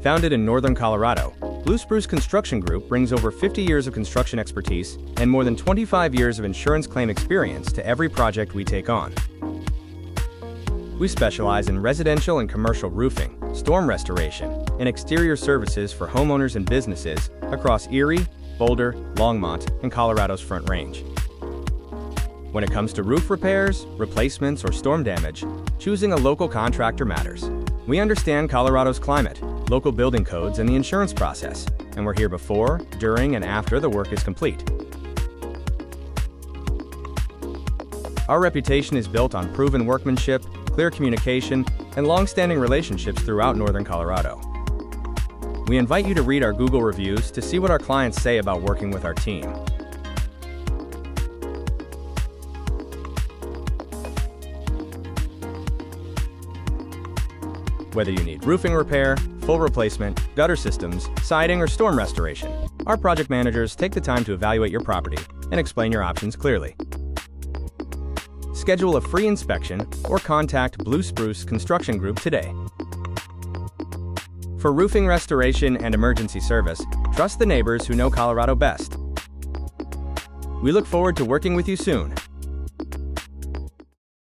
Founded in northern Colorado, Spruce Construction Group brings over 50 years of construction expertise and more than 25 years of insurance claim experience to every project we take on. We specialize in residential and commercial roofing, storm restoration, and exterior services for homeowners and businesses across Erie, Boulder, Longmont, and Colorado's Front Range. When it comes to roof repairs, replacements, or storm damage, choosing a local contractor matters. We understand Colorado's climate, local building codes, and the insurance process, and we're here before, during, and after the work is complete. Our reputation is built on proven workmanship, clear communication, and long-standing relationships throughout northern Colorado. We invite you to read our Google reviews to see what our clients say about working with our team. Whether you need roofing repair, full replacement, gutter systems, siding, or storm restoration, our project managers take the time to evaluate your property and explain your options clearly. Schedule a free inspection or contact Spruce Construction Group today. For roofing restoration and emergency service, trust the neighbors who know Colorado best. We look forward to working with you soon.